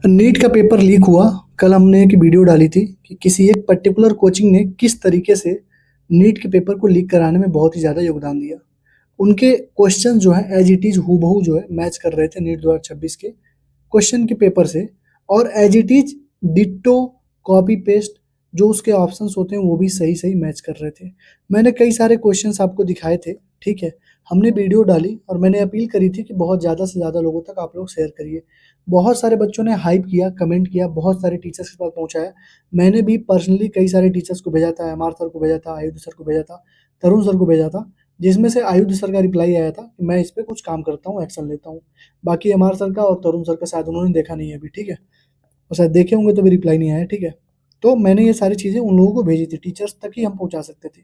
NEET का paper leak हुआ। कल हमने एक वीडियो डाली थी कि किसी एक पर्टिकुलर कोचिंग ने किस तरीके से नीट के पेपर को लीक कराने में बहुत ही ज़्यादा योगदान दिया। उनके क्वेश्चन जो हैं एज़ इट इज़ हूबहू जो है मैच कर रहे थे नीट 2026 के क्वेश्चन के पेपर से, और as it is ditto copy paste जो उसके ऑप्शंस होते हैं वो भी सही-सही मैच कर रहे थे। मैंने कई सारे क्वेश्चंस आपको दिखाए थे, ठीक है? हमने वीडियो डाली और मैंने अपील करी थी कि बहुत ज़्यादा से ज़्यादा लोगों तक आप लोग शेयर करिए। बहुत सारे बच्चों ने हाइप किया, कमेंट किया, बहुत सारे टीचर्स के पास पहुँचाया। मैंने भी पर्सनली कई सारे टीचर्स को भेजा था, एमआर सर को भेजा था, आयुध सर को भेजा था, तरुण सर को भेजा था, जिसमें से आयुध सर का रिप्लाई आया था कि मैं इस पे कुछ काम करता हूँ, एक्शन लेता हूँ। बाकी एमआर सर का और तरुण सर का शायद उन्होंने देखा नहीं है अभी, ठीक है? और शायद देखे होंगे तो भी रिप्लाई नहीं आया, ठीक है? तो मैंने ये सारी चीज़ें उन लोगों को भेजी थी, टीचर्स तक ही हम पहुँचा सकते थे।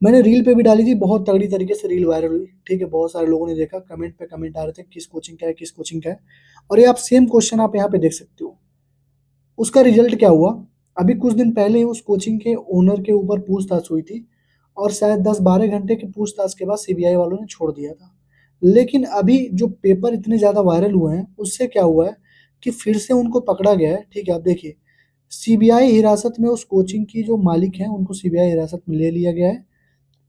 मैंने रील पे भी डाली थी, बहुत तगड़ी तरीके से रील वायरल हुई, ठीक है? बहुत सारे लोगों ने देखा, कमेंट पे कमेंट आ रहे थे, किस कोचिंग का है, किस कोचिंग का है? और ये आप सेम क्वेश्चन आप यहाँ पे देख सकते हो। उसका रिजल्ट क्या हुआ? अभी कुछ दिन पहले ही उस कोचिंग के ओनर के ऊपर पूछताछ हुई थी और शायद 10-12 घंटे की पूछताछ के बाद सीबीआई वालों ने छोड़ दिया था। लेकिन अभी जो पेपर इतने ज़्यादा वायरल हुए हैं, उससे क्या हुआ है कि फिर से उनको पकड़ा गया है, ठीक है? आप देखिए, सीबीआई हिरासत में उस कोचिंग की जो मालिक हैं, उनको सीबीआई हिरासत में ले लिया गया है।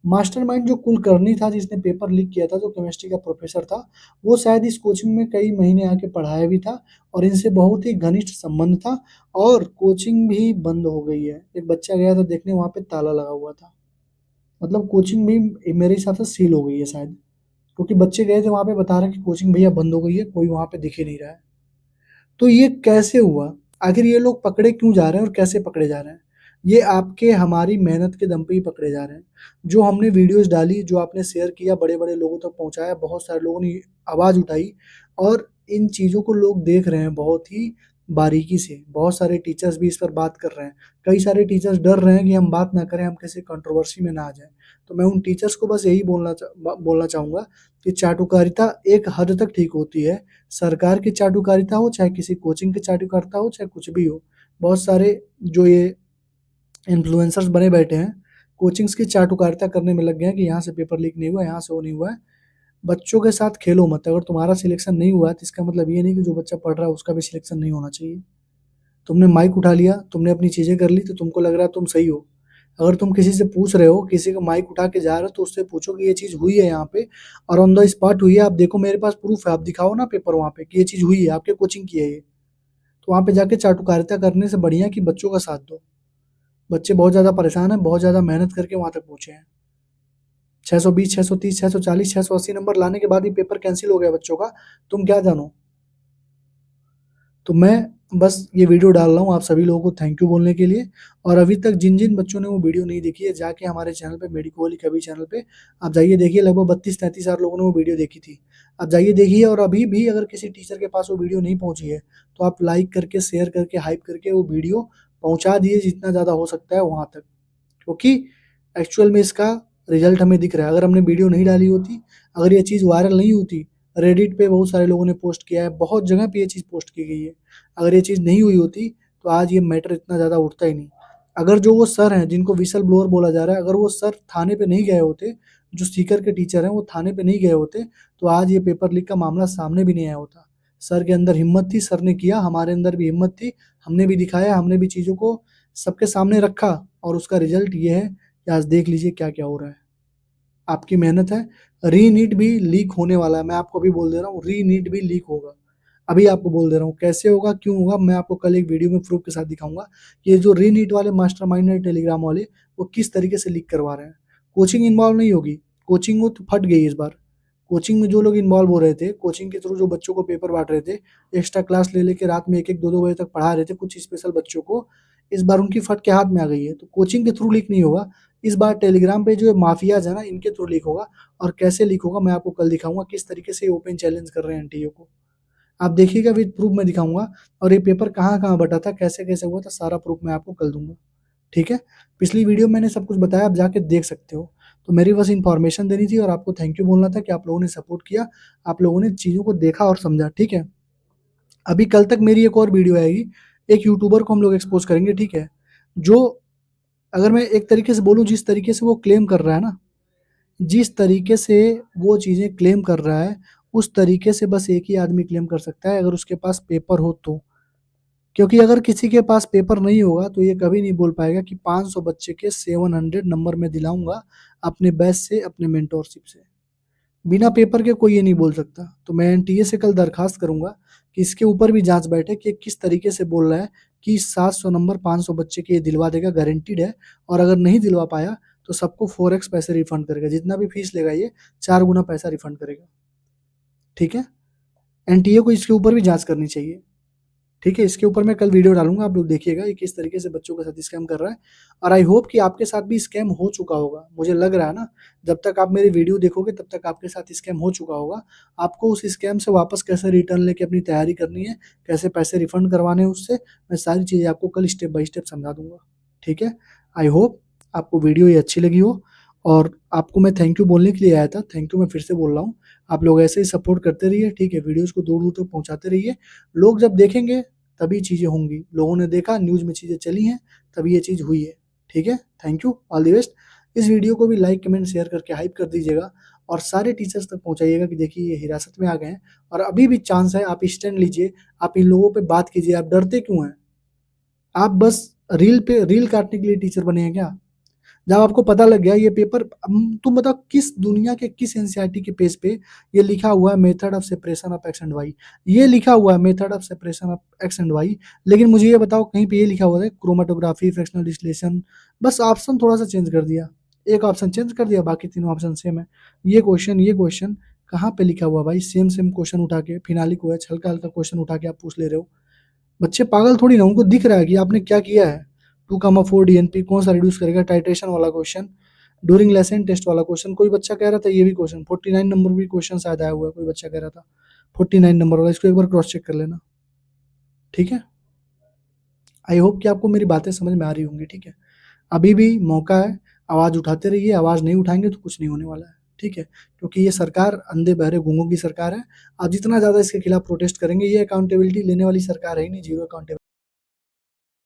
मास्टरमाइंड जो कुलकर्णी था जिसने पेपर लीक किया था, जो केमिस्ट्री का प्रोफ़ेसर था, वो शायद इस कोचिंग में कई महीने आके पढ़ाया भी था और इनसे बहुत ही घनिष्ठ संबंध था, और कोचिंग भी बंद हो गई है। एक बच्चा गया था देखने, वहाँ पे ताला लगा हुआ था। मतलब कोचिंग भी मेरे हिसाब से सील हो गई है शायद, क्योंकि बच्चे गए थे वहाँ पे बता रहे हैं कि कोचिंग भैया बंद हो गई है, कोई वहाँ पे दिख ही नहीं रहा है। तो ये कैसे हुआ? आखिर ये लोग पकड़े क्यों जा रहे हैं और कैसे पकड़े जा रहे हैं? ये आपके हमारी मेहनत के दम पे ही पकड़े जा रहे हैं। जो हमने वीडियोज़ डाली, जो आपने शेयर किया, बड़े-बड़े लोगों तक पहुँचाया, बहुत सारे लोगों ने आवाज़ उठाई और इन चीज़ों को लोग देख रहे हैं बहुत ही बारीकी से। बहुत सारे टीचर्स भी इस पर बात कर रहे हैं। कई सारे टीचर्स डर रहे हैं कि हम बात ना करें, हम किसी कंट्रोवर्सी में ना आ जाएँ। तो मैं उन टीचर्स को बस यही बोलना चाहूँगा कि चाटुकारिता एक हद तक ठीक होती है। सरकार की चाटुकारिता हो, चाहे किसी कोचिंग की चाटुकारिता हो, चाहे कुछ भी हो। बहुत सारे जो ये इन्फ्लुएंसर्स बने बैठे हैं, कोचिंग्स की चाटुकारिता करने में लग गए हैं कि यहाँ से पेपर लीक नहीं हुआ, यहाँ से वो नहीं हुआ है। बच्चों के साथ खेलो मत। अगर तुम्हारा सिलेक्शन नहीं हुआ है, तो इसका मतलब ये नहीं कि जो बच्चा पढ़ रहा है उसका भी सिलेक्शन नहीं होना चाहिए। तुमने माइक उठा लिया, तुमने अपनी चीज़ें कर ली, तो तुमको लग रहा है तुम सही हो। अगर तुम किसी से पूछ रहे हो, किसी को माइक उठा के जा रहे हो, तो उससे पूछो कि ये चीज़ हुई है यहाँ पे और ऑन द स्पॉट हुई है, आप देखो मेरे पास प्रूफ है, आप दिखाओ ना पेपर वहाँ पे कि ये चीज़ हुई है, आपके कोचिंग की है ये। तो वहाँ पे जाके चाटुकारिता करने से बढ़िया कि बच्चों का साथ दो। बच्चे बहुत ज़्यादा परेशान हैं, बहुत ज़्यादा मेहनत करके वहाँ तक पहुँचे हैं। 620, 630, 640, 680 नंबर लाने के बाद भी पेपर कैंसल हो गया बच्चों का, तुम क्या जानो? तो मैं बस ये वीडियो डाल रहा हूँ आप सभी लोगों को थैंक यू बोलने के लिए, और अभी तक जिन-जिन बच्चों ने वो वीडियो नहीं देखी है, जाके हमारे चैनल पे मेडिको वाली कवि चैनल पे आप जाइए देखिए, लगभग 32-33 हज़ार लोगों ने वो वीडियो देखी थी। आप जाइए देखिए, और अभी भी अगर किसी टीचर के पास वो वीडियो नहीं पहुँची है, तो आप लाइक करके, शेयर करके, हाइप करके वो वीडियो पहुँचा दिए जितना ज़्यादा हो सकता है वहाँ तक। क्योंकि एक्चुअल में इसका रिज़ल्ट हमें दिख रहा है। अगर हमने वीडियो नहीं डाली होती, अगर ये चीज़ वायरल नहीं होती, रेडिट पे बहुत सारे लोगों ने पोस्ट किया है, बहुत जगह पे ये चीज़ पोस्ट की गई है। अगर ये चीज़ नहीं हुई होती, तो आज ये मैटर इतना ज़्यादा उठता ही नहीं। अगर जो वो सर हैं, जिनको व्हिसल ब्लोअर बोला जा रहा है, अगर वो सर थाने पे नहीं गए होते, जो सीकर के टीचर हैं, वो थाने पे नहीं गए होते, तो आज ये पेपर लीक का मामला सामने भी नहीं आया होता। सर के अंदर हिम्मत थी, सर ने किया, हमारे अंदर भी हिम्मत थी, हमने भी दिखाया, हमने भी चीज़ों को सबके सामने रखा, और उसका रिज़ल्ट ये है कि आज देख लीजिए क्या-क्या हो रहा है। आपकी मेहनत है, री-नीट भी लीक होने वाला है, मैं आपको अभी बोल दे रहा हूँ, री-नीट भी लीक होगा। अभी आपको बोल दे रहा हूँ, कैसे होगा, क्यों होगा, मैं आपको कल एक वीडियो में प्रूफ़ के साथ दिखाऊँगा। ये जो री-नीट वाले मास्टरमाइंड है टेलीग्राम वाले, वो किस तरीके से लीक करवा रहे हैं। कोचिंग इन्वॉल्व नहीं होगी, कोचिंग वो तो फट गई इस बार। कोचिंग में जो लोग इन्वॉल्व हो रहे थे, कोचिंग के थ्रू जो बच्चों को पेपर बाँट रहे थे, एक्स्ट्रा क्लास ले लेके रात में 1-1, 2-2 बजे तक पढ़ा रहे थे कुछ स्पेशल बच्चों को, इस बार उनकी फट के हाथ में आ गई है। तो कोचिंग के थ्रू लीक नहीं होगा, इस बार टेलीग्राम पे जो माफियाज़ है ना, इनके थ्रू लीक होगा, और कैसे लीक होगा मैं आपको कल दिखाऊँगा, किस तरीके से ये ओपन चैलेंज कर रहे हैं एनटीए को। आप देखिएगा, विद प्रूफ मैं दिखाऊँगा, और ये पेपर कहाँ-कहाँ बँटा था, कैसे-कैसे हुआ था, सारा प्रूफ मैं आपको कल दूँगा, ठीक है? पिछली वीडियो में मैंने सब कुछ बताया, आप जाके देख सकते हो। तो मेरी बस इन्फॉर्मेशन देनी थी और आपको थैंक यू बोलना था कि आप लोगों ने सपोर्ट किया, आप लोगों ने चीज़ों को देखा और समझा, ठीक है? अभी कल तक मेरी एक और वीडियो आएगी, एक यूट्यूबर को हम लोग एक्सपोज़ करेंगे, ठीक है? जो, अगर मैं एक तरीके से बोलूँ, जिस तरीके से वो क्लेम कर रहा है ना, जिस तरीके से वो चीज़ें क्लेम कर रहा है, उस तरीके से बस एक ही आदमी क्लेम कर सकता है अगर उसके पास पेपर हो तो। क्योंकि अगर किसी के पास पेपर नहीं होगा तो ये कभी नहीं बोल पाएगा कि 500 बच्चे के 700 नंबर मैं दिलाऊंगा अपने बैच से, अपने मेंटोरशिप से। बिना पेपर के कोई ये नहीं बोल सकता। तो मैं एनटीए से कल दरखास्त करूंगा कि इसके ऊपर भी जांच बैठे कि किस तरीके से बोल रहा है कि 700 नंबर 500 बच्चे के ये दिलवा देगा, गारंटीड है। और अगर नहीं दिलवा पाया तो सबको 4x पैसे रिफंड करेगा, जितना भी फीस लेगा ये 4 गुना पैसा रिफंड करेगा। ठीक है, एनटीए को इसके ऊपर भी जांच करनी चाहिए। ठीक है, इसके ऊपर मैं कल वीडियो डालूंगा, आप लोग देखिएगा ये किस तरीके से बच्चों के साथ स्कैम कर रहा है। और आई होप कि आपके साथ भी स्कैम हो चुका होगा, मुझे लग रहा है ना, जब तक आप मेरी वीडियो देखोगे तब तक आपके साथ स्कैम हो चुका होगा। आपको उस स्कैम से वापस कैसे रिटर्न लेके अपनी तैयारी करनी है, कैसे पैसे रिफंड करवाने हैं उससे, मैं सारी चीज़ें आपको कल स्टेप बाय स्टेप समझा दूंगा। ठीक है, आई होप आपको वीडियो ये अच्छी लगी हो। और आपको मैं थैंक यू बोलने के लिए आया था, थैंक यू मैं फिर से बोल रहा हूँ। आप लोग ऐसे ही सपोर्ट करते रहिए, ठीक है, वीडियोज़ को दूर दूर तक पहुँचाते रहिए। लोग जब देखेंगे तभी चीज़ें होंगी, लोगों ने देखा, न्यूज़ में चीज़ें चली हैं, तभी ये चीज़ हुई है। ठीक है, thank you, all the best. इस वीडियो को भी लाइक कमेंट शेयर करके हाइप कर दीजिएगा और सारे टीचर्स तक पहुंचाइएगा कि देखिए ये हिरासत में आ गए हैं और अभी भी चांस है, आप स्टैंड लीजिए, आप इन लोगों पे बात कीजिए। आप डरते क्यों हैं? आप बस रील काटने के लिए टीचर बने हैं क्या? जब आपको पता लग गया ये पेपर, तुम बताओ किस दुनिया के किस एनसीईआरटी के पेज पे ये लिखा हुआ है method of separation of X and Y, ये लिखा हुआ है method of separation of X and Y. लेकिन मुझे ये बताओ कहीं पे ये लिखा हुआ है क्रोमेटोग्राफी, फ्रैक्शनल डिस्टिलेशन, बस ऑप्शन थोड़ा सा चेंज कर दिया, एक ऑप्शन चेंज कर दिया, बाकी तीनों ऑप्शन सेम है। ये क्वेश्चन कहाँ पे लिखा हुआ भाई? सेम सेम क्वेश्चन उठा के फिनालिक हुआ है, हल्का हल्का क्वेश्चन उठा के आप पूछ ले रहे हो। बच्चे पागल थोड़ी ना, उनको दिख रहा है कि आपने क्या किया है। 2,4 डीएनपी कौन सा रिड्यूस करेगा? टाइट्रेशन वाला क्वेश्चन, ड्यूरिंग लेसन टेस्ट वाला क्वेश्चन, कोई बच्चा कह रहा था ये भी क्वेश्चन 49 नंबर भी क्वेश्चन शायद आया हुआ है, कोई बच्चा कह रहा था 49 नंबर वाला, इसको एक बार क्रॉस चेक कर लेना। ठीक है, आई होप कि आपको मेरी बातें समझ में आ रही होंगी। ठीक है, अभी भी मौका है, आवाज उठाते रहिए, आवाज नहीं उठाएंगे तो कुछ नहीं होने वाला है। ठीक है, क्योंकि ये सरकार अंधे बहरे गूंगों की सरकार है। आप जितना ज्यादा इसके खिलाफ प्रोटेस्ट करेंगे, ये अकाउंटेबिलिटी लेने वाली सरकार है ही नहीं, जीरो अकाउंटेबिलिटी।